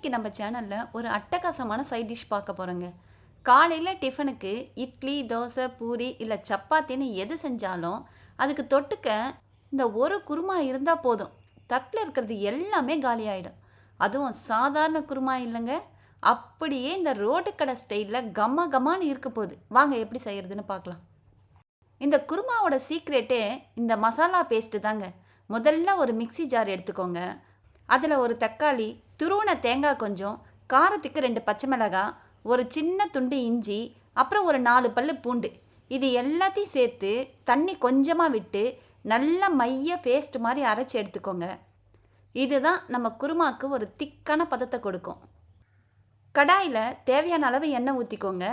இன்னைக்கு நம்ம சேனலில் ஒரு அட்டகாசமான சைட் டிஷ் பார்க்க போகிறோங்க. காலையில் டிஃபனுக்கு இட்லி, தோசை, பூரி இல்லை சப்பாத்தின்னு எது செஞ்சாலும் அதுக்கு தொட்டுக்க இந்த ஒரு குருமா இருந்தால் போதும். தட்டில் இருக்கிறது எல்லாமே காலியாயிடும். அதுவும் சாதாரண குருமா இல்லைங்க, அப்படியே இந்த ரோட்டு கடை ஸ்டைலில் கம்ம கம்மான்னு இருக்க போகுது. வாங்க எப்படி செய்கிறதுன்னு பார்க்கலாம். இந்த குருமாவோட சீக்ரெட்டே இந்த மசாலா பேஸ்ட்டு தாங்க. முதல்ல ஒரு மிக்ஸி ஜார் எடுத்துக்கோங்க. அதில் ஒரு தக்காளி, துருவன தேங்காய் கொஞ்சம், காரத்துக்கு 2 பச்சை மிளகாய், ஒரு சின்ன துண்டு இஞ்சி, அப்புறம் ஒரு 4 பல்லு பூண்டு, இது எல்லாத்தையும் சேர்த்து தண்ணி கொஞ்சமாக விட்டு நல்லா மைய பேஸ்ட் மாதிரி அரைச்சி எடுத்துக்கோங்க. இதுதான் நம்ம குருமாவுக்கு ஒரு திக்கான பதத்தை கொடுக்கும். கடாயில் தேவையான அளவு எண்ணெய் ஊற்றிக்கோங்க.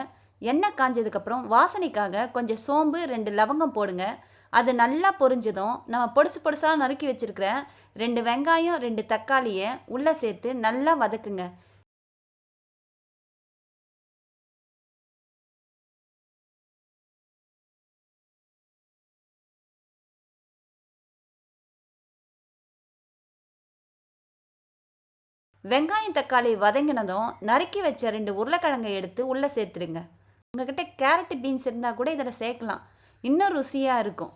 எண்ணெய் காஞ்சதுக்கப்புறம் வாசனைக்காக கொஞ்சம் சோம்பு, 2 லவங்கம் போடுங்க. அது நல்லா பொரிஞ்சதும் நம்ம பொடுசு பொடுசாக நறுக்கி வச்சுருக்கிற 2 வெங்காயம், 2 தக்காளியை உள்ளே சேர்த்து நல்லா வதக்குங்க. வெங்காயம் தக்காளி வதங்கினதும் நறுக்கி வச்ச 2 உருளைக்கிழங்கை எடுத்து உள்ளே சேர்த்துடுங்க. உங்கள்கிட்ட கேரட்டு பீன்ஸ் இருந்தால் கூட இதில் சேர்க்கலாம், இன்னும் ருசியாக இருக்கும்.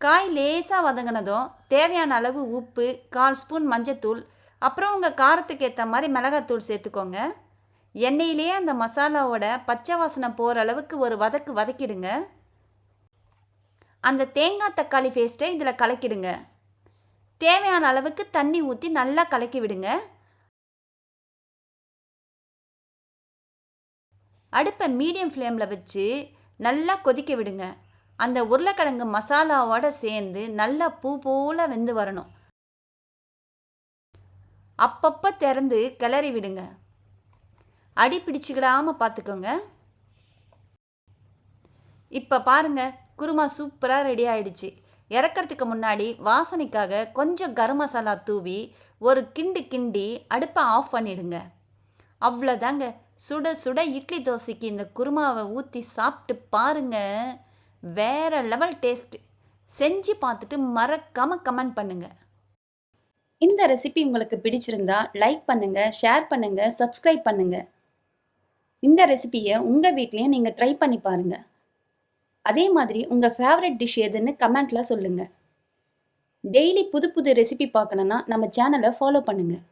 காய் லேசாக வதங்கினதும் தேவையான அளவு உப்பு, 1/4 ஸ்பூன் மஞ்சத்தூள், அப்புறம் உங்கள் காரத்துக்கு ஏற்ற மாதிரி மிளகாத்தூள் சேர்த்துக்கோங்க. எண்ணெயிலேயே அந்த மசாலாவோட பச்சை வாசனை போகிற அளவுக்கு ஒரு வதக்கிடுங்க. அந்த தேங்காய் தக்காளி பேஸ்ட்டை இதில் கலக்கிடுங்க. தேவையான அளவுக்கு தண்ணி ஊற்றி நல்லா கலக்கி விடுங்க. அடுப்பை மீடியம் ஃப்ளேமில் வச்சு நல்லா கொதிக்க விடுங்க. அந்த உருளைக்கிழங்கு மசாலாவோட சேர்ந்து நல்லா பூ போல் வெந்து வரணும். அப்பப்போ திறந்து கிளறி விடுங்க. அடி பிடிச்சிக்கிடாமல் பார்த்துக்கோங்க. இப்போ பாருங்கள், குருமா சூப்பராக ரெடி ஆகிடுச்சு. இறக்கிறதுக்கு முன்னாடி வாசனைக்காக கொஞ்சம் கரம் மசாலா தூவி ஒரு கிண்டி அடுப்பை ஆஃப் பண்ணிடுங்க. அவ்வளோதாங்க. சுட சுட இட்லி தோசைக்கு இந்த குருமாவை ஊற்றி சாப்பிட்டு பாருங்கள், வேறு லெவல் டேஸ்ட்டு. செஞ்சு பார்த்துட்டு மறக்காமல் கமெண்ட் பண்ணுங்கள். இந்த ரெசிபி உங்களுக்கு பிடிச்சிருந்தா லைக் பண்ணுங்கள், ஷேர் பண்ணுங்கள், சப்ஸ்கிரைப் பண்ணுங்கள். இந்த ரெசிபியை உங்கள் வீட்லேயும் நீங்கள் ட்ரை பண்ணி பாருங்கள். அதே மாதிரி உங்கள் ஃபேவரட் டிஷ் எதுன்னு கமெண்ட்டில் சொல்லுங்கள். டெய்லி புது புது ரெசிபி பார்க்கணுன்னா நம்ம சேனலை ஃபாலோ பண்ணுங்கள்.